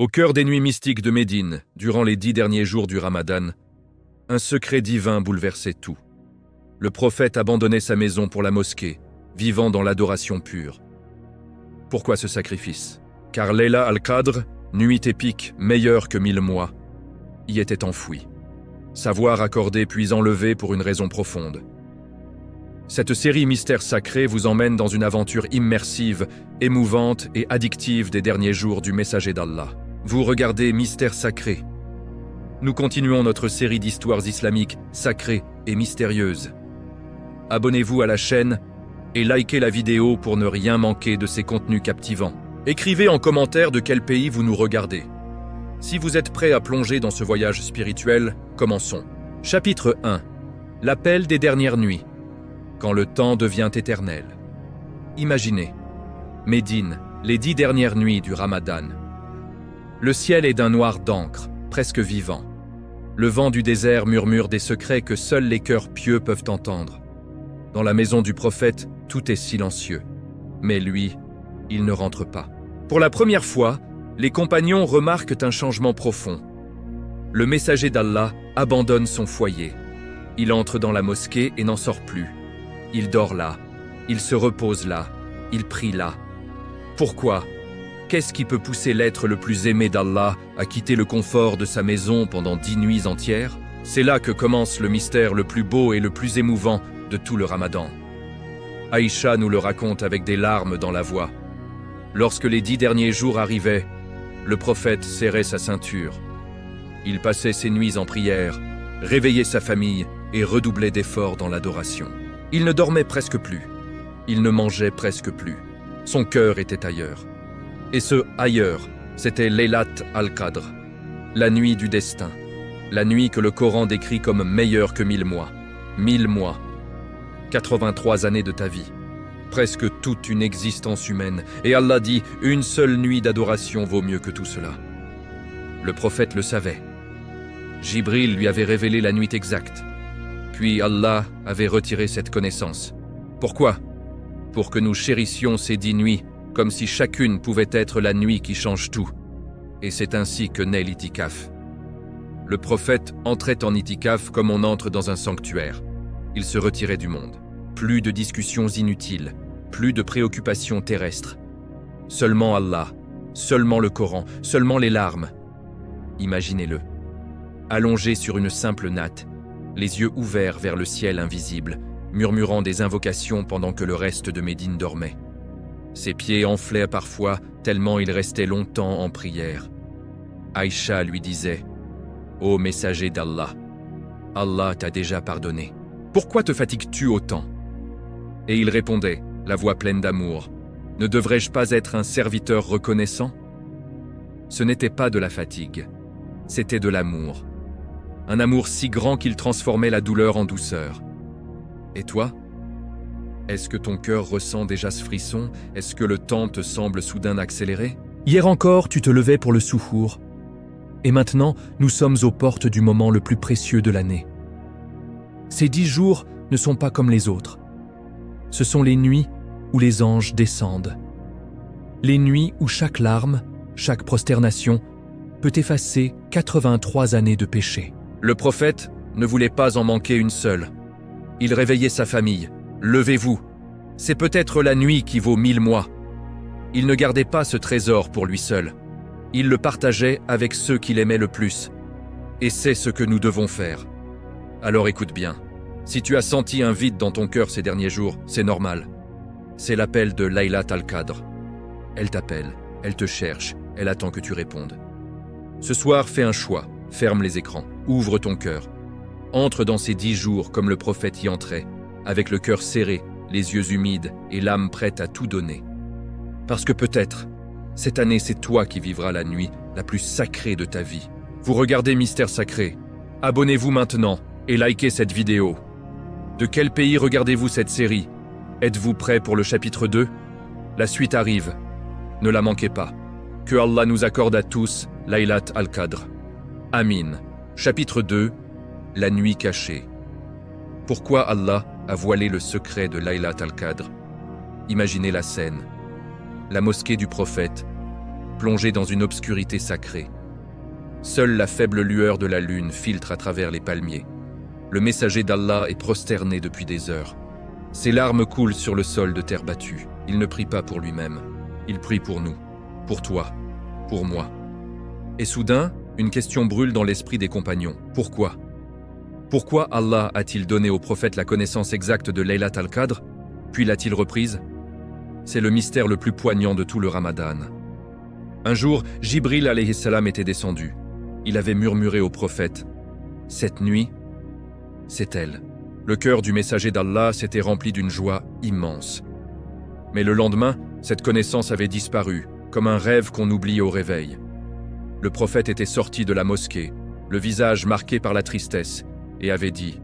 Au cœur des nuits mystiques de Médine, durant les 10 derniers jours du Ramadan, un secret divin bouleversait tout. Le prophète abandonnait sa maison pour la mosquée, vivant dans l'adoration pure. Pourquoi ce sacrifice? Car Layla al-Qadr, nuit épique, meilleure que 1000 mois, y était enfouie. Savoir accordé puis enlevé pour une raison profonde. Cette série Mystères sacrés vous emmène dans une aventure immersive, émouvante et addictive des derniers jours du messager d'Allah. Vous regardez Mystères sacrés. Nous continuons notre série d'histoires islamiques sacrées et mystérieuses. Abonnez-vous à la chaîne et likez la vidéo pour ne rien manquer de ces contenus captivants. Écrivez en commentaire de quel pays vous nous regardez. Si vous êtes prêts à plonger dans ce voyage spirituel, commençons. Chapitre 1. L'appel des dernières nuits. Quand le temps devient éternel. Imaginez. Médine, les 10 dernières nuits du Ramadan. Le ciel est d'un noir d'encre, presque vivant. Le vent du désert murmure des secrets que seuls les cœurs pieux peuvent entendre. Dans la maison du prophète, tout est silencieux. Mais lui, il ne rentre pas. Pour la première fois, les compagnons remarquent un changement profond. Le messager d'Allah abandonne son foyer. Il entre dans la mosquée et n'en sort plus. Il dort là, il se repose là, il prie là. Pourquoi? Qu'est-ce qui peut pousser l'être le plus aimé d'Allah à quitter le confort de sa maison pendant 10 nuits entières? C'est là que commence le mystère le plus beau et le plus émouvant de tout le Ramadan. Aïcha nous le raconte avec des larmes dans la voix. Lorsque les 10 derniers jours arrivaient, le prophète serrait sa ceinture. Il passait ses nuits en prière, réveillait sa famille et redoublait d'efforts dans l'adoration. Il ne dormait presque plus. Il ne mangeait presque plus. Son cœur était ailleurs. Et ce ailleurs, c'était Laylat al-Qadr, la nuit du destin, la nuit que le Coran décrit comme meilleure que 1000 mois. 1000 mois. 83 années de ta vie. Presque toute une existence humaine. Et Allah dit, une seule nuit d'adoration vaut mieux que tout cela. Le prophète le savait. Jibril lui avait révélé la nuit exacte. Puis Allah avait retiré cette connaissance. Pourquoi? Pour que nous chérissions ces 10 nuits, comme si chacune pouvait être la nuit qui change tout. Et c'est ainsi que naît l'itikaf. Le prophète entrait en itikaf comme on entre dans un sanctuaire. Il se retirait du monde. Plus de discussions inutiles, plus de préoccupations terrestres. Seulement Allah, seulement le Coran, seulement les larmes. Imaginez-le. Allongé sur une simple natte, les yeux ouverts vers le ciel invisible, murmurant des invocations pendant que le reste de Médine dormait. Ses pieds enflaient parfois tellement il restait longtemps en prière. Aïcha lui disait « Ô messager d'Allah, Allah t'a déjà pardonné. Pourquoi te fatigues-tu autant ?» Et il répondait, la voix pleine d'amour « Ne devrais-je pas être un serviteur reconnaissant ?» Ce n'était pas de la fatigue, c'était de l'amour. Un amour si grand qu'il transformait la douleur en douceur. Et toi? Est-ce que ton cœur ressent déjà ce frisson? Est-ce que le temps te semble soudain accéléré? Hier encore, tu te levais pour le souhour. Et maintenant, nous sommes aux portes du moment le plus précieux de l'année. Ces 10 jours ne sont pas comme les autres. Ce sont les nuits où les anges descendent. Les nuits où chaque larme, chaque prosternation peut effacer 83 années de péché. Le prophète ne voulait pas en manquer une seule. Il réveillait sa famille. Levez-vous. C'est peut-être la nuit qui vaut 1000 mois. Il ne gardait pas ce trésor pour lui seul. Il le partageait avec ceux qu'il aimait le plus. Et c'est ce que nous devons faire. Alors écoute bien. Si tu as senti un vide dans ton cœur ces derniers jours, c'est normal. C'est l'appel de Laylat al-Qadr. Elle t'appelle, elle te cherche, elle attend que tu répondes. Ce soir, fais un choix. Ferme les écrans. Ouvre ton cœur. Entre dans ces 10 jours comme le prophète y entrait, avec le cœur serré, les yeux humides et l'âme prête à tout donner. Parce que peut-être, cette année, c'est toi qui vivras la nuit la plus sacrée de ta vie. Vous regardez Mystères sacrés. Abonnez-vous maintenant et likez cette vidéo. De quel pays regardez-vous cette série? Êtes-vous prêts pour le chapitre 2? La suite arrive. Ne la manquez pas. Que Allah nous accorde à tous Laylat al-Qadr. Amin. Chapitre 2. La nuit cachée. Pourquoi Allah a voilé le secret de Laylat al-Qadr? Imaginez la scène. La mosquée du prophète, plongé dans une obscurité sacrée. Seule la faible lueur de la lune filtre à travers les palmiers. Le messager d'Allah est prosterné depuis des heures. Ses larmes coulent sur le sol de terre battue. Il ne prie pas pour lui-même. Il prie pour nous, pour toi, pour moi. Et soudain, une question brûle dans l'esprit des compagnons. Pourquoi ? Pourquoi Allah a-t-il donné au prophète la connaissance exacte de Laylat al-Qadr, puis l'a-t-il reprise ? C'est le mystère le plus poignant de tout le Ramadan. Un jour, Jibril alayhi salam était descendu. Il avait murmuré au prophète « Cette nuit, c'est elle ». Le cœur du messager d'Allah s'était rempli d'une joie immense. Mais le lendemain, cette connaissance avait disparu, comme un rêve qu'on oublie au réveil. Le prophète était sorti de la mosquée, le visage marqué par la tristesse, et avait dit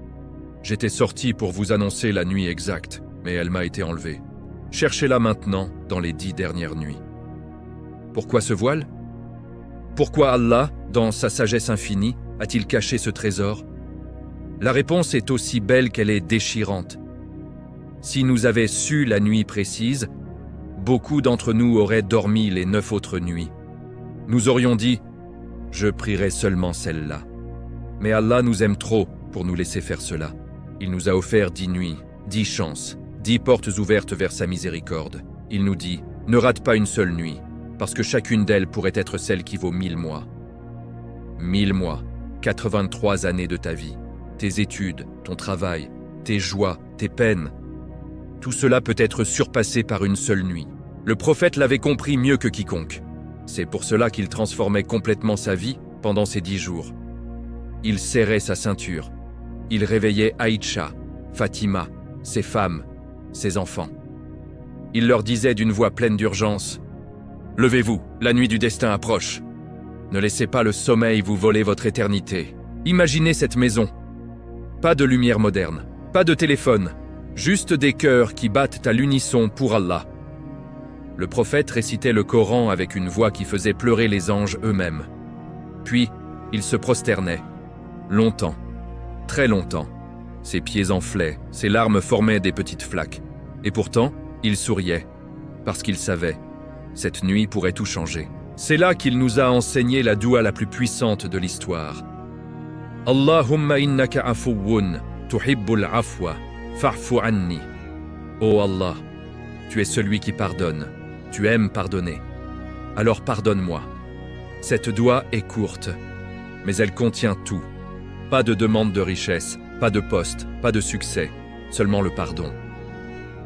« J'étais sorti pour vous annoncer la nuit exacte, mais elle m'a été enlevée. Cherchez-la maintenant dans les 10 dernières nuits. » Pourquoi ce voile ? Pourquoi Allah, dans sa sagesse infinie, a-t-il caché ce trésor ? La réponse est aussi belle qu'elle est déchirante. Si nous avions su la nuit précise, beaucoup d'entre nous auraient dormi les 9 autres nuits. Nous aurions dit « Je prierai seulement celle-là ». Mais Allah nous aime trop pour nous laisser faire cela. Il nous a offert 10 nuits, 10 chances, 10 portes ouvertes vers sa miséricorde. Il nous dit « Ne rate pas une seule nuit, parce que chacune d'elles pourrait être celle qui vaut 1000 mois. 1000 mois, 83 années de ta vie. Tes études, ton travail, tes joies, tes peines. Tout cela peut être surpassé par une seule nuit. Le prophète l'avait compris mieux que quiconque. C'est pour cela qu'il transformait complètement sa vie pendant ces 10 jours. Il serrait sa ceinture. Il réveillait Aïcha, Fatima, ses femmes, ses enfants. Il leur disait d'une voix pleine d'urgence « Levez-vous, la nuit du destin approche. Ne laissez pas le sommeil vous voler votre éternité. Imaginez cette maison. Pas de lumière moderne, pas de téléphone, juste des cœurs qui battent à l'unisson pour Allah. » Le prophète récitait le Coran avec une voix qui faisait pleurer les anges eux-mêmes. Puis, il se prosternait. Longtemps, très longtemps. Ses pieds enflaient, ses larmes formaient des petites flaques. Et pourtant, il souriait, parce qu'il savait, cette nuit pourrait tout changer. C'est là qu'il nous a enseigné la doua la plus puissante de l'histoire. Allahumma innaka afuwun, tuhibbul afwa, fa'fu anni. Ô Allah, tu es celui qui pardonne, tu aimes pardonner. Alors pardonne-moi. Cette doua est courte, mais elle contient tout. Pas de demande de richesse, pas de poste, pas de succès, seulement le pardon.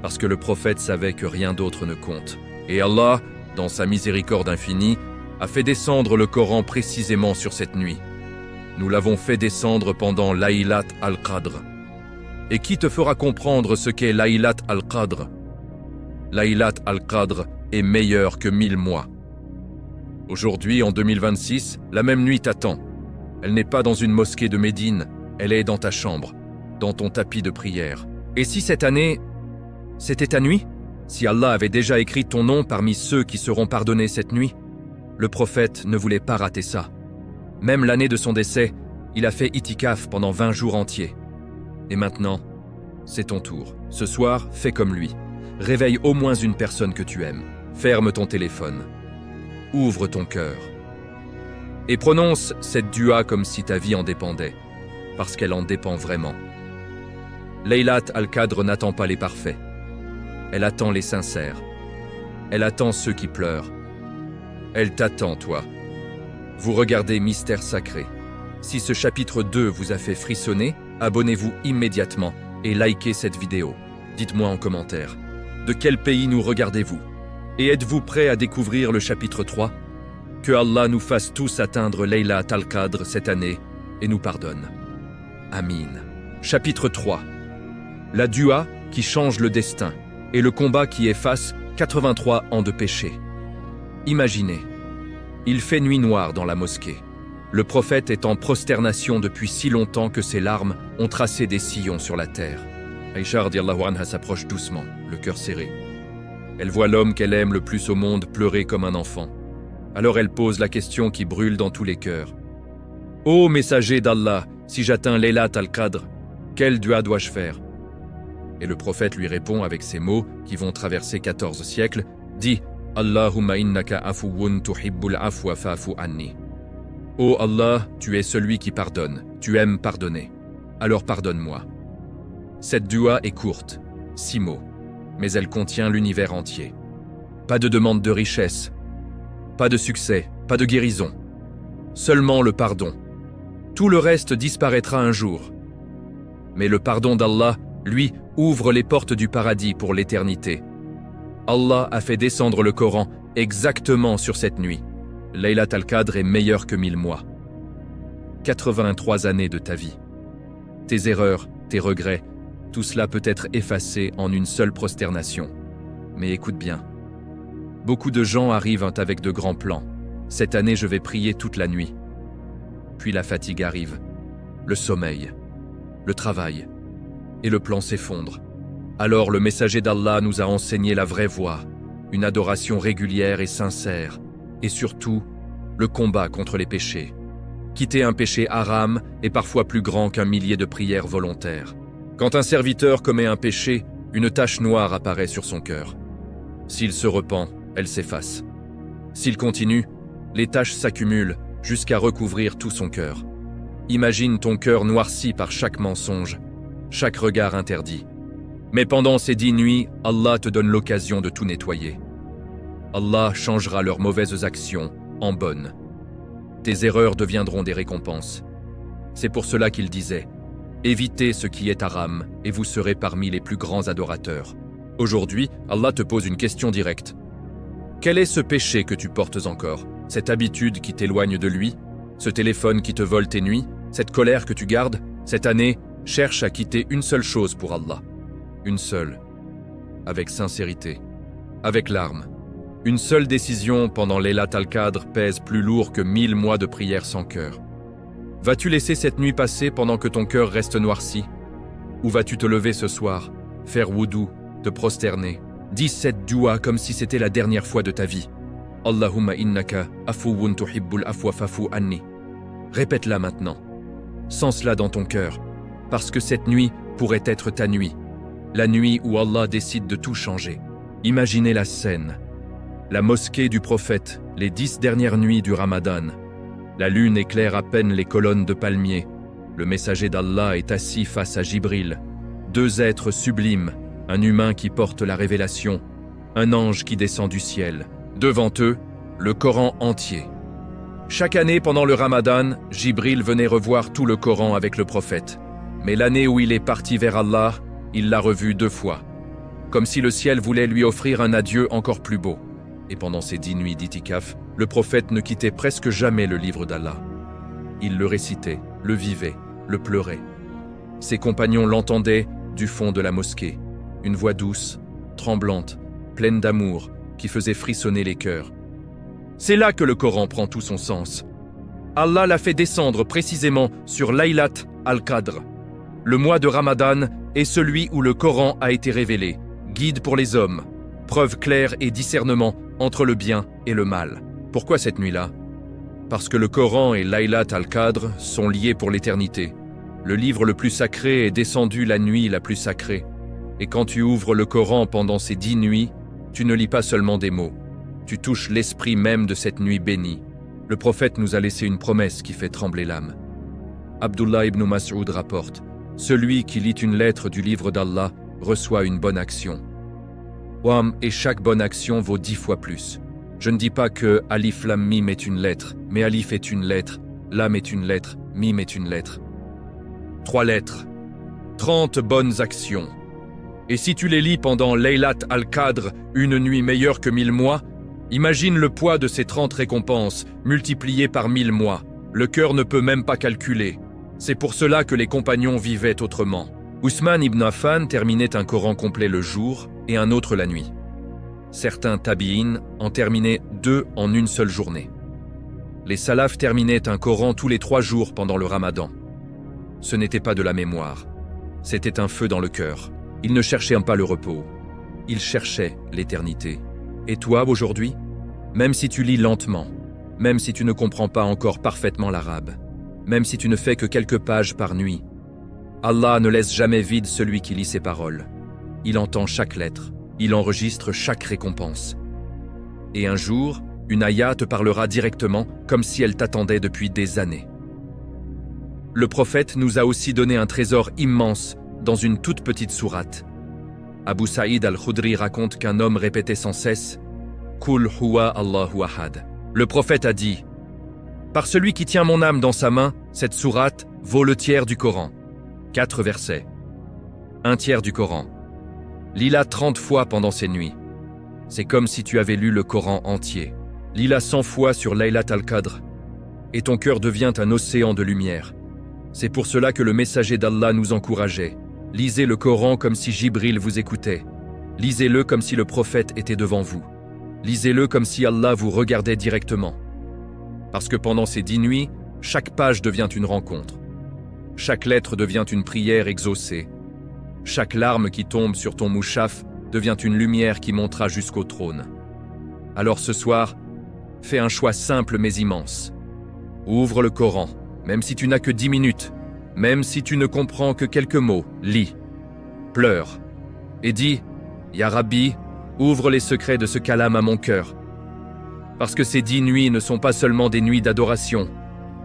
Parce que le prophète savait que rien d'autre ne compte. Et Allah, dans sa miséricorde infinie, a fait descendre le Coran précisément sur cette nuit. Nous l'avons fait descendre pendant Laylat al-Qadr. Et qui te fera comprendre ce qu'est Laylat al-Qadr ? Laylat al-Qadr est meilleur que 1000 mois. Aujourd'hui, en 2026, la même nuit t'attend. Elle n'est pas dans une mosquée de Médine, elle est dans ta chambre, dans ton tapis de prière. Et si cette année, c'était ta nuit ? Si Allah avait déjà écrit ton nom parmi ceux qui seront pardonnés cette nuit ? Le prophète ne voulait pas rater ça. Même l'année de son décès, il a fait itikaf pendant 20 jours entiers. Et maintenant, c'est ton tour. Ce soir, fais comme lui. Réveille au moins une personne que tu aimes. Ferme ton téléphone. Ouvre ton cœur. Et prononce cette dua comme si ta vie en dépendait, parce qu'elle en dépend vraiment. Laylat al-Qadr n'attend pas les parfaits. Elle attend les sincères. Elle attend ceux qui pleurent. Elle t'attend, toi. Vous regardez Mystère Sacré. Si ce chapitre 2 vous a fait frissonner, abonnez-vous immédiatement et likez cette vidéo. Dites-moi en commentaire, de quel pays nous regardez-vous ? Et êtes-vous prêts à découvrir le chapitre 3 ? Que Allah nous fasse tous atteindre Laylat al-Qadr cette année et nous pardonne. Amin. Chapitre 3. La dua qui change le destin et le combat qui efface 83 ans de péché. Imaginez, il fait nuit noire dans la mosquée. Le prophète est en prosternation depuis si longtemps que ses larmes ont tracé des sillons sur la terre. Aïcha radiallahu anha s'approche doucement, le cœur serré. Elle voit l'homme qu'elle aime le plus au monde pleurer comme un enfant. Alors elle pose la question qui brûle dans tous les cœurs. « Ô messager d'Allah, si j'atteins Laylat al-Qadr, quelle dua dois-je faire ?» Et le prophète lui répond avec ces mots qui vont traverser 14 siècles, « Dis, Allahumma innaka afuwun tuhibbul afwa fa'fu anni. Ô Allah, tu es celui qui pardonne, tu aimes pardonner. Alors pardonne-moi. Cette dua est courte, 6 mots, mais elle contient l'univers entier. Pas de demande de richesse, pas de succès, pas de guérison. Seulement le pardon. Tout le reste disparaîtra un jour. Mais le pardon d'Allah, lui, ouvre les portes du paradis pour l'éternité. Allah a fait descendre le Coran exactement sur cette nuit. Laylat al-Qadr est meilleur que 1000 mois. 83 années de ta vie. Tes erreurs, tes regrets, tout cela peut être effacé en une seule prosternation. Mais écoute bien. Beaucoup de gens arrivent avec de grands plans. Cette année, je vais prier toute la nuit. Puis la fatigue arrive, le sommeil, le travail, et le plan s'effondre. Alors le messager d'Allah nous a enseigné la vraie voie, une adoration régulière et sincère, et surtout, le combat contre les péchés. Quitter un péché haram est parfois plus grand qu'un millier de prières volontaires. Quand un serviteur commet un péché, une tache noire apparaît sur son cœur. S'il se repent, elle s'efface. S'il continue, les taches s'accumulent jusqu'à recouvrir tout son cœur. Imagine ton cœur noirci par chaque mensonge, chaque regard interdit. Mais pendant ces 10 nuits, Allah te donne l'occasion de tout nettoyer. Allah changera leurs mauvaises actions en bonnes. Tes erreurs deviendront des récompenses. C'est pour cela qu'il disait « Évitez ce qui est haram et vous serez parmi les plus grands adorateurs. » Aujourd'hui, Allah te pose une question directe. Quel est ce péché que tu portes encore? Cette habitude qui t'éloigne de lui? Ce téléphone qui te vole tes nuits? Cette colère que tu gardes? Cette année, cherche à quitter une seule chose pour Allah. Une seule. Avec sincérité. Avec larmes. Une seule décision pendant Laylat al-Qadr pèse plus lourd que 1000 mois de prière sans cœur. Vas-tu laisser cette nuit passer pendant que ton cœur reste noirci? Ou vas-tu te lever ce soir, faire wudu, te prosterner? Dis cette dua comme si c'était la dernière fois de ta vie. Allahumma innaka afuwun tuhibbul afwa fa'fu anni. Répète-la maintenant. Sens cela dans ton cœur, parce que cette nuit pourrait être ta nuit. La nuit où Allah décide de tout changer. Imaginez la scène. La mosquée du prophète, les 10 dernières nuits du Ramadan. La lune éclaire à peine les colonnes de palmiers. Le messager d'Allah est assis face à Jibril. 2 êtres sublimes, un humain qui porte la révélation, un ange qui descend du ciel. Devant eux, le Coran entier. Chaque année pendant le Ramadan, Jibril venait revoir tout le Coran avec le prophète. Mais l'année où il est parti vers Allah, il l'a revu 2 fois. Comme si le ciel voulait lui offrir un adieu encore plus beau. Et pendant ces 10 nuits d'itikaf, le prophète ne quittait presque jamais le livre d'Allah. Il le récitait, le vivait, le pleurait. Ses compagnons l'entendaient du fond de la mosquée. Une voix douce, tremblante, pleine d'amour, qui faisait frissonner les cœurs. C'est là que le Coran prend tout son sens. Allah l'a fait descendre précisément sur Laylat al-Qadr. Le mois de Ramadan est celui où le Coran a été révélé, guide pour les hommes, preuve claire et discernement entre le bien et le mal. Pourquoi cette nuit-là? Parce que le Coran et Laylat al-Qadr sont liés pour l'éternité. Le livre le plus sacré est descendu la nuit la plus sacrée. Et quand tu ouvres le Coran pendant ces 10 nuits, tu ne lis pas seulement des mots. Tu touches l'esprit même de cette nuit bénie. Le prophète nous a laissé une promesse qui fait trembler l'âme. Abdullah ibn Mas'ud rapporte « Celui qui lit une lettre du livre d'Allah reçoit une bonne action. » Et chaque bonne action vaut 10 fois plus. Je ne dis pas que Alif Lam Mim est une lettre, mais Alif est une lettre, Lam est une lettre, Mim est une lettre. 3 lettres, 30 bonnes actions. Et si tu les lis pendant Laylat al-Qadr, une nuit meilleure que 1000 mois, imagine le poids de ces 30 récompenses multipliées par 1000 mois. Le cœur ne peut même pas calculer. C'est pour cela que les compagnons vivaient autrement. Ousmane ibn Affan terminait un Coran complet le jour et un autre la nuit. Certains tabi'in en terminaient 2 en une seule journée. Les salafs terminaient un Coran tous les 3 jours pendant le Ramadan. Ce n'était pas de la mémoire, c'était un feu dans le cœur. Ils ne cherchaient pas le repos, ils cherchaient l'éternité. Et toi, aujourd'hui, même si tu lis lentement, même si tu ne comprends pas encore parfaitement l'arabe, même si tu ne fais que quelques pages par nuit, Allah ne laisse jamais vide celui qui lit ses paroles. Il entend chaque lettre, il enregistre chaque récompense. Et un jour, une ayah te parlera directement comme si elle t'attendait depuis des années. Le prophète nous a aussi donné un trésor immense dans une toute petite sourate. Abu Saïd al-Khudri raconte qu'un homme répétait sans cesse « Kul huwa Allahu ahad ». Le prophète a dit « Par celui qui tient mon âme dans sa main, cette sourate vaut le tiers du Coran. » 4 versets. Un tiers du Coran. Lis-la 30 fois pendant ces nuits. C'est comme si tu avais lu le Coran entier. Lis-la 100 fois sur Laylat al-Qadr. Et ton cœur devient un océan de lumière. C'est pour cela que le messager d'Allah nous encourageait. Lisez le Coran comme si Jibril vous écoutait. Lisez-le comme si le prophète était devant vous. Lisez-le comme si Allah vous regardait directement. Parce que pendant ces 10 nuits, chaque page devient une rencontre. Chaque lettre devient une prière exaucée. Chaque larme qui tombe sur ton mouchaf devient une lumière qui montera jusqu'au trône. Alors ce soir, fais un choix simple mais immense. Ouvre le Coran, même si tu n'as que 10 minutes, même si tu ne comprends que quelques mots, lis, pleure et dis « Ya Rabbi, ouvre les secrets de ce kalam à mon cœur. » Parce que ces 10 nuits ne sont pas seulement des nuits d'adoration,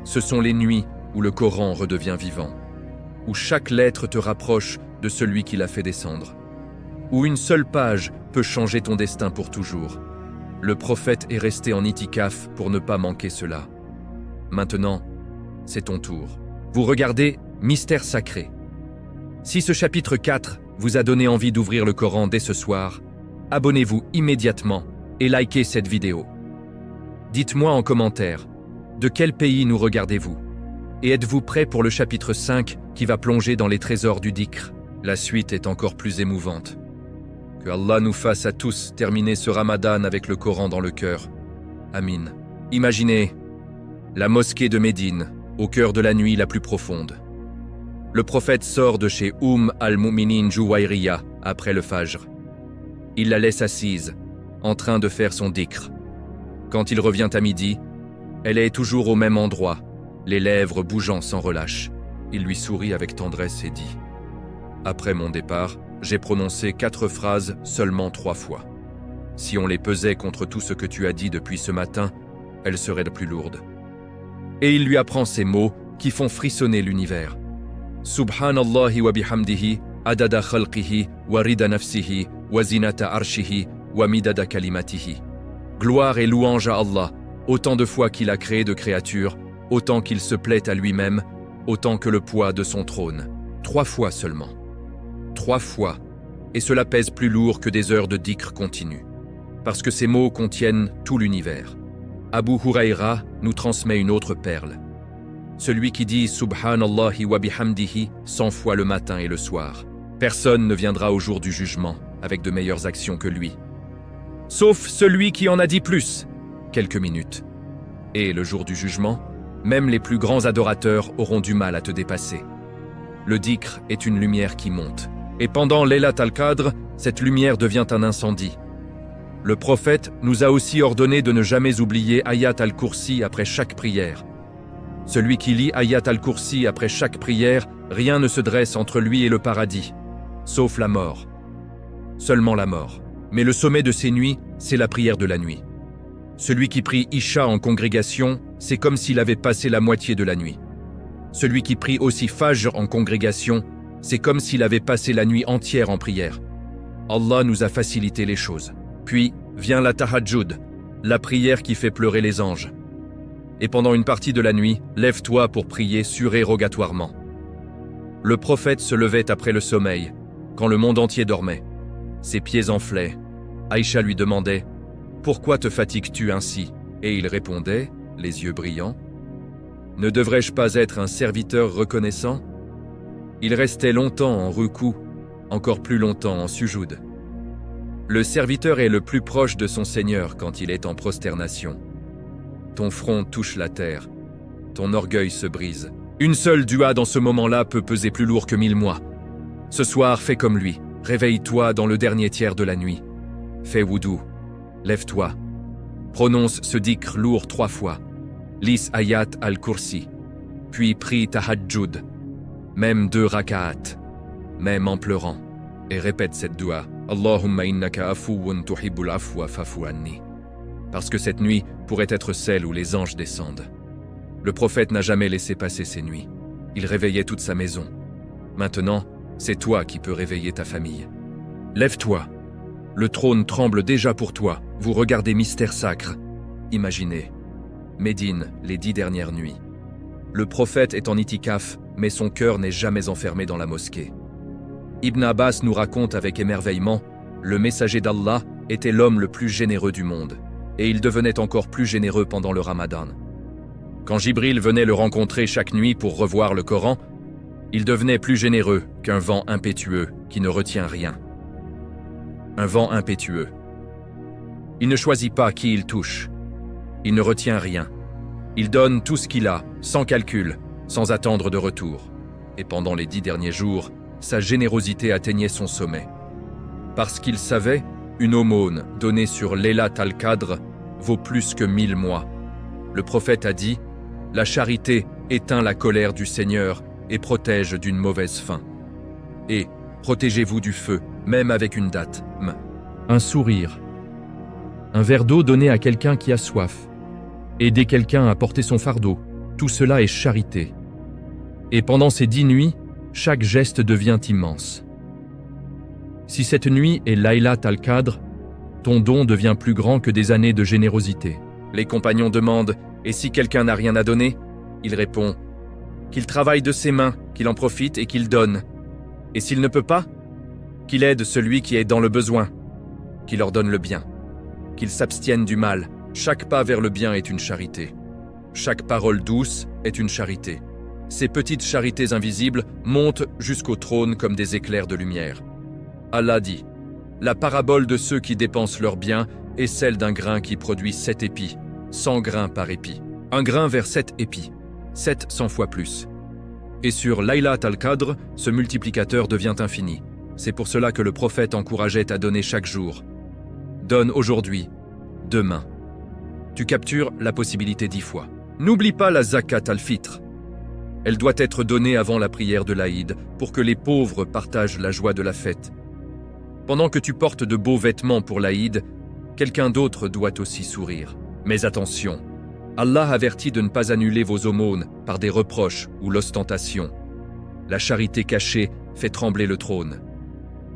ce sont les nuits où le Coran redevient vivant, où chaque lettre te rapproche de celui qui l'a fait descendre, où une seule page peut changer ton destin pour toujours. Le prophète est resté en itikaf pour ne pas manquer cela. Maintenant, c'est ton tour. Vous regardez Mystère sacré. Si ce chapitre 4 vous a donné envie d'ouvrir le Coran dès ce soir, abonnez-vous immédiatement et likez cette vidéo. Dites-moi en commentaire, de quel pays nous regardez-vous? Et êtes-vous prêt pour le chapitre 5 qui va plonger dans les trésors du dhikr? La suite est encore plus émouvante. Que Allah nous fasse à tous terminer ce Ramadan avec le Coran dans le cœur. Amin. Imaginez la mosquée de Médine, au cœur de la nuit la plus profonde. Le prophète sort de chez al-Mu'minin Juwayriya après le Fajr. Il la laisse assise, en train de faire son dhikr. Quand il revient à midi, elle est toujours au même endroit, les lèvres bougeant sans relâche. Il lui sourit avec tendresse et dit « Après mon départ, j'ai prononcé 4 phrases seulement 3 fois. Si on les pesait contre tout ce que tu as dit depuis ce matin, elles seraient plus lourdes. » Et il lui apprend ces mots qui font frissonner l'univers. Subhanallahi wa bihamdihi, adada khalqihi, wa rida nafsihi, wa zinata arshihi, wa midada kalimatihi. Gloire et louange à Allah, autant de fois qu'il a créé de créatures, autant qu'il se plaît à lui-même, autant que le poids de son trône. 3 fois seulement. 3 fois, et cela pèse plus lourd que des heures de dhikr continu. Parce que ces mots contiennent tout l'univers. Abu Huraïra nous transmet une autre perle. Celui qui dit Subhanallahi wa bihamdihi 100 fois le matin et le soir. Personne ne viendra au jour du jugement avec de meilleures actions que lui. Sauf celui qui en a dit plus, quelques minutes. Et le jour du jugement, même les plus grands adorateurs auront du mal à te dépasser. Le dhikr est une lumière qui monte. Et pendant Laylat al-Qadr, cette lumière devient un incendie. Le prophète nous a aussi ordonné de ne jamais oublier Ayat al-Kursi après chaque prière. Celui qui lit Ayat al-Kursi après chaque prière, rien ne se dresse entre lui et le paradis, sauf la mort. Seulement la mort. Mais le sommet de ces nuits, c'est la prière de la nuit. Celui qui prie Isha en congrégation, c'est comme s'il avait passé la moitié de la nuit. Celui qui prie aussi Fajr en congrégation, c'est comme s'il avait passé la nuit entière en prière. Allah nous a facilité les choses. Puis vient la tahajjud, la prière qui fait pleurer les anges. Et pendant une partie de la nuit, lève-toi pour prier surérogatoirement. Le prophète se levait après le sommeil, quand le monde entier dormait. Ses pieds enflaient. Aïcha lui demandait « Pourquoi te fatigues-tu ainsi ?» Et il répondait, les yeux brillants « Ne devrais-je pas être un serviteur reconnaissant ?» Il restait longtemps en rukou, encore plus longtemps en sujoud. Le serviteur est le plus proche de son Seigneur quand il est en prosternation. Ton front touche la terre, ton orgueil se brise. Une seule dua dans ce moment-là peut peser plus lourd que 1000 mois. Ce soir, fais comme lui, réveille-toi dans le dernier tiers de la nuit. Fais wudu, lève-toi. Prononce ce dhikr lourd 3 fois. Lis Ayat al-Kursi, puis prie tahajjud, même 2 raka'at, même en pleurant, et répète cette dua. Allahumma innaka afuwun tuhibbul afwa fa'fu anni. parce que cette nuit pourrait être celle où les anges descendent. Le prophète n'a jamais laissé passer ces nuits. Il réveillait toute sa maison. Maintenant, c'est toi qui peux réveiller ta famille. Lève-toi. Le trône tremble déjà pour toi. Vous regardez mystère sacre. Imaginez. Médine, les 10 dernières nuits. Le prophète est en itikaf, mais son cœur n'est jamais enfermé dans la mosquée. Ibn Abbas nous raconte avec émerveillement, le messager d'Allah était l'homme le plus généreux du monde, et il devenait encore plus généreux pendant le Ramadan. Quand Jibril venait le rencontrer chaque nuit pour revoir le Coran, il devenait plus généreux qu'un vent impétueux qui ne retient rien. Un vent impétueux. Il ne choisit pas qui il touche. Il ne retient rien. Il donne tout ce qu'il a, sans calcul, sans attendre de retour. Et pendant les 10 derniers jours, sa générosité atteignait son sommet. Parce qu'il savait, une aumône donnée sur Laylat al-Qadr vaut plus que 1000 mois. Le prophète a dit, « La charité éteint la colère du Seigneur et protège d'une mauvaise fin. Et protégez-vous du feu, même avec une date. » Un sourire. Un verre d'eau donné à quelqu'un qui a soif. Aider quelqu'un à porter son fardeau. Tout cela est charité. Et pendant ces 10 nuits, chaque geste devient immense. Si cette nuit est Laylat al-Qadr, ton don devient plus grand que des années de générosité. Les compagnons demandent « Et si quelqu'un n'a rien à donner ?» Il répond « Qu'il travaille de ses mains, qu'il en profite et qu'il donne. Et s'il ne peut pas, qu'il aide celui qui est dans le besoin, qu'il leur donne le bien, qu'il s'abstienne du mal. Chaque pas vers le bien est une charité. Chaque parole douce est une charité. Ces petites charités invisibles montent jusqu'au trône comme des éclairs de lumière. Allah dit, « La parabole de ceux qui dépensent leurs biens est celle d'un grain qui produit 7 épis, 100 grains par épi. Un grain vers 7 épis, 700 fois plus. » Et sur Laylat al-Qadr, ce multiplicateur devient infini. C'est pour cela que le prophète encourageait à donner chaque jour. Donne aujourd'hui, demain. Tu captures la possibilité 10 fois. N'oublie pas la zakat al-fitr. Elle doit être donnée avant la prière de l'Aïd pour que les pauvres partagent la joie de la fête. Pendant que tu portes de beaux vêtements pour l'Aïd, quelqu'un d'autre doit aussi sourire. Mais attention, Allah avertit de ne pas annuler vos aumônes par des reproches ou l'ostentation. La charité cachée fait trembler le trône.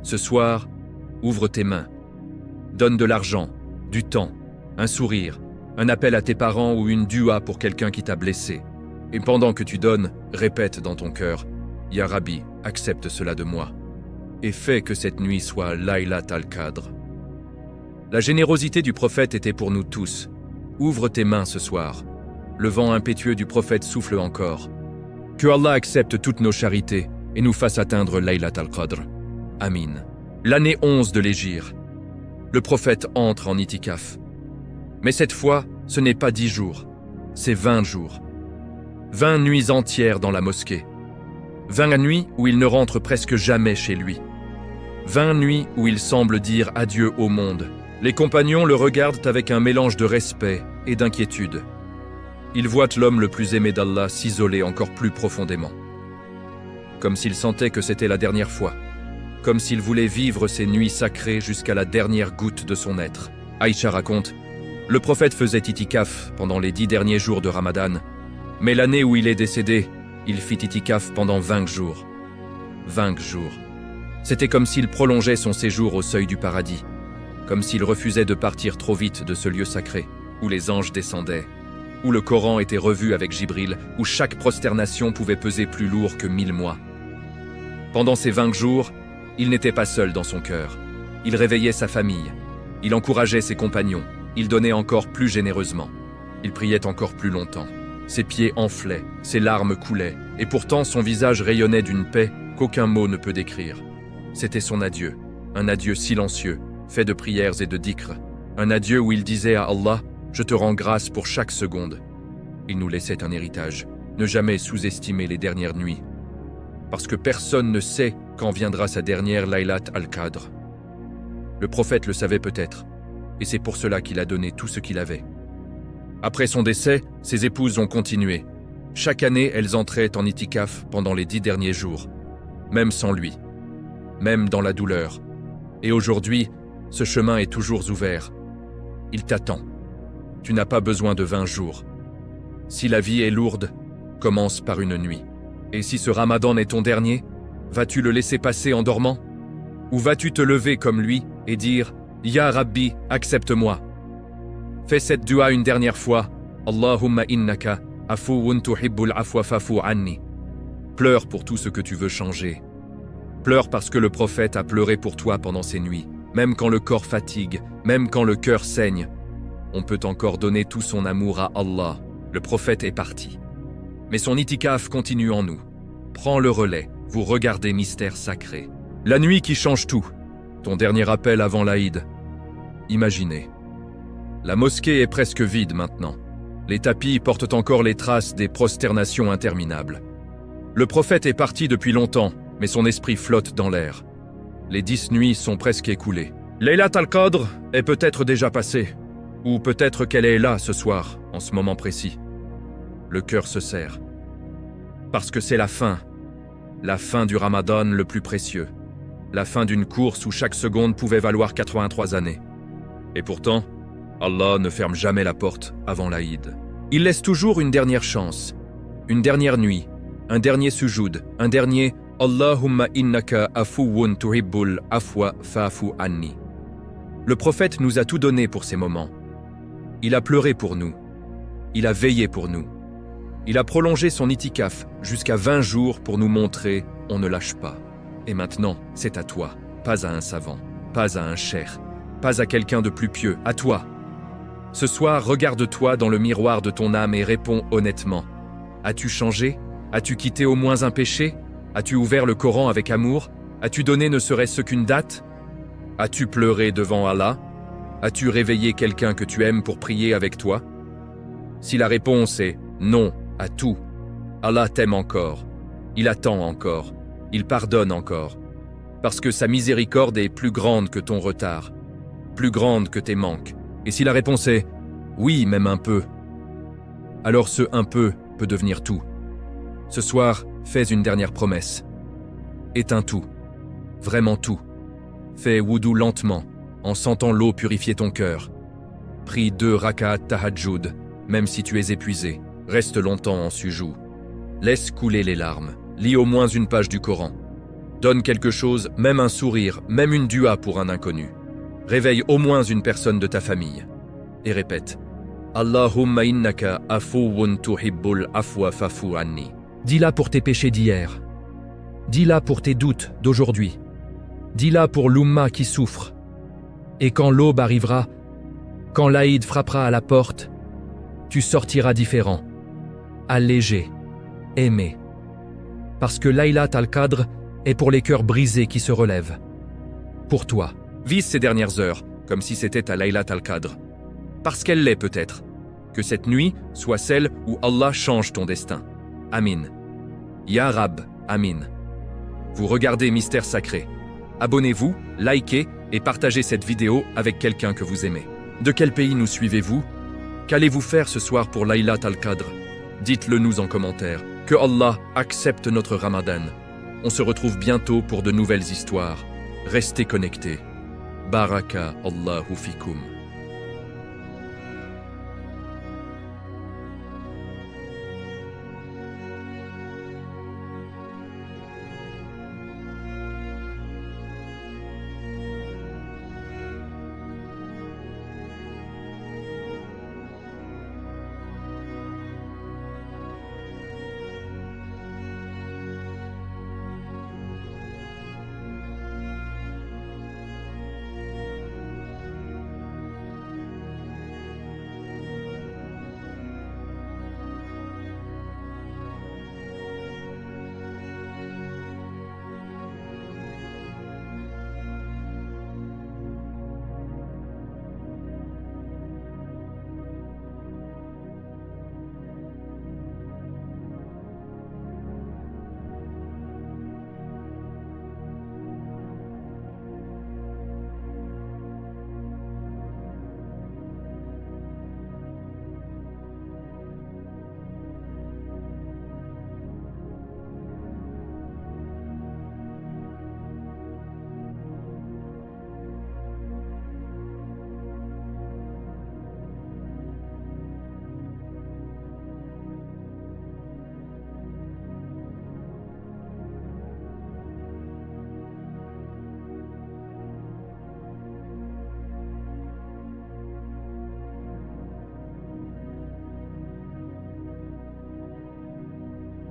Ce soir, ouvre tes mains. Donne de l'argent, du temps, un sourire, un appel à tes parents ou une dua pour quelqu'un qui t'a blessé. Et pendant que tu donnes, répète dans ton cœur, « Ya Rabbi, accepte cela de moi. » Et fais que cette nuit soit Laylat al-Qadr. La générosité du prophète était pour nous tous. Ouvre tes mains ce soir. Le vent impétueux du prophète souffle encore. Que Allah accepte toutes nos charités et nous fasse atteindre Laylat al-Qadr. Amin. L'année 11 de l'Hégire. Le prophète entre en itikaf. Mais cette fois, ce n'est pas 10 jours, c'est 20 jours. 20 nuits entières dans la mosquée. 20 nuits où il ne rentre presque jamais chez lui. 20 nuits où il semble dire adieu au monde. Les compagnons le regardent avec un mélange de respect et d'inquiétude. Ils voient l'homme le plus aimé d'Allah s'isoler encore plus profondément. Comme s'il sentait que c'était la dernière fois. Comme s'il voulait vivre ces nuits sacrées jusqu'à la dernière goutte de son être. Aïcha raconte, le prophète faisait itikaf pendant les 10 derniers jours de Ramadan, mais l'année où il est décédé, il fit itikaf pendant 20 jours. 20 jours. C'était comme s'il prolongeait son séjour au seuil du paradis, comme s'il refusait de partir trop vite de ce lieu sacré, où les anges descendaient, où le Coran était revu avec Jibril, où chaque prosternation pouvait peser plus lourd que 1000 mois. Pendant ces 20 jours, il n'était pas seul dans son cœur. Il réveillait sa famille. Il encourageait ses compagnons. Il donnait encore plus généreusement. Il priait encore plus longtemps. Ses pieds enflaient, ses larmes coulaient, et pourtant son visage rayonnait d'une paix qu'aucun mot ne peut décrire. C'était son adieu, un adieu silencieux, fait de prières et de dhikr, un adieu où il disait à Allah « Je te rends grâce pour chaque seconde ». Il nous laissait un héritage, ne jamais sous-estimer les dernières nuits, parce que personne ne sait quand viendra sa dernière Laylat al-Qadr. Le prophète le savait peut-être, et c'est pour cela qu'il a donné tout ce qu'il avait. Après son décès, ses épouses ont continué. Chaque année, elles entraient en itikaf pendant les 10 derniers jours, même sans lui, même dans la douleur. Et aujourd'hui, ce chemin est toujours ouvert. Il t'attend. Tu n'as pas besoin de 20 jours. Si la vie est lourde, commence par une nuit. Et si ce Ramadan est ton dernier, vas-tu le laisser passer en dormant? Ou vas-tu te lever comme lui et dire « Ya Rabbi, accepte-moi » Fais cette dua une dernière fois. Allahumma innaka afuwun tuhibbul afwa fa'fu anni. Pleure pour tout ce que tu veux changer. Pleure parce que le prophète a pleuré pour toi pendant ces nuits. Même quand le corps fatigue, même quand le cœur saigne, on peut encore donner tout son amour à Allah. Le prophète est parti. Mais son itikaf continue en nous. Prends le relais, vous regardez Mystère Sacré. La nuit qui change tout. Ton dernier appel avant l'Aïd. Imaginez. La mosquée est presque vide maintenant. Les tapis portent encore les traces des prosternations interminables. Le prophète est parti depuis longtemps, mais son esprit flotte dans l'air. Les 10 nuits sont presque écoulées. Laylat al-Qadr est peut-être déjà passée. Ou peut-être qu'elle est là ce soir, en ce moment précis. Le cœur se serre. Parce que c'est la fin du Ramadan le plus précieux. La fin d'une course où chaque seconde pouvait valoir 83 années. Et pourtant, Allah ne ferme jamais la porte avant l'Aïd. Il laisse toujours une dernière chance, une dernière nuit, un dernier sujoud, un dernier Allahumma innaka afuwun tuhibbul afwa fa'fu anni. Le prophète nous a tout donné pour ces moments. Il a pleuré pour nous. Il a veillé pour nous. Il a prolongé son itikaf jusqu'à 20 jours pour nous montrer on ne lâche pas. Et maintenant, c'est à toi, pas à un savant, pas à un cheikh, pas à quelqu'un de plus pieux, à toi. Ce soir, regarde-toi dans le miroir de ton âme et réponds honnêtement. As-tu changé? As-tu quitté au moins un péché? As-tu ouvert le Coran avec amour? As-tu donné ne serait-ce qu'une date? As-tu pleuré devant Allah? As-tu réveillé quelqu'un que tu aimes pour prier avec toi? Si la réponse est non à tout, Allah t'aime encore. Il attend encore. Il pardonne encore. Parce que sa miséricorde est plus grande que ton retard, plus grande que tes manques. Et si la réponse est « oui, même un peu », alors ce « un peu » peut devenir tout. Ce soir, fais une dernière promesse. Éteins tout, vraiment tout. Fais wudu lentement, en sentant l'eau purifier ton cœur. Prie 2 rak'at tahajjud, même si tu es épuisé. Reste longtemps en sujoud. Laisse couler les larmes. Lis au moins une page du Coran. Donne quelque chose, même un sourire, même une dua pour un inconnu. Réveille au moins une personne de ta famille. Et répète « Allahumma innaka afuwun tuhibbul afwa fa'fu anni ». Dis-la pour tes péchés d'hier. Dis-la pour tes doutes d'aujourd'hui. Dis-la pour l'Oumma qui souffre. Et quand l'aube arrivera, quand l'Aïd frappera à la porte, tu sortiras différent, allégé, aimé. Parce que Laylat al-Qadr est pour les cœurs brisés qui se relèvent. Pour toi. Vise ces dernières heures, comme si c'était à Laylat al-Qadr. Parce qu'elle l'est peut-être. Que cette nuit soit celle où Allah change ton destin. Amin. Ya Rab, Amin. Vous regardez Mystère Sacré. Abonnez-vous, likez et partagez cette vidéo avec quelqu'un que vous aimez. De quel pays nous suivez-vous? Qu'allez-vous faire ce soir pour Laylat al-Qadr? Dites-le nous en commentaire. Que Allah accepte notre Ramadan. On se retrouve bientôt pour de nouvelles histoires. Restez connectés. Baraka Allahu fikum.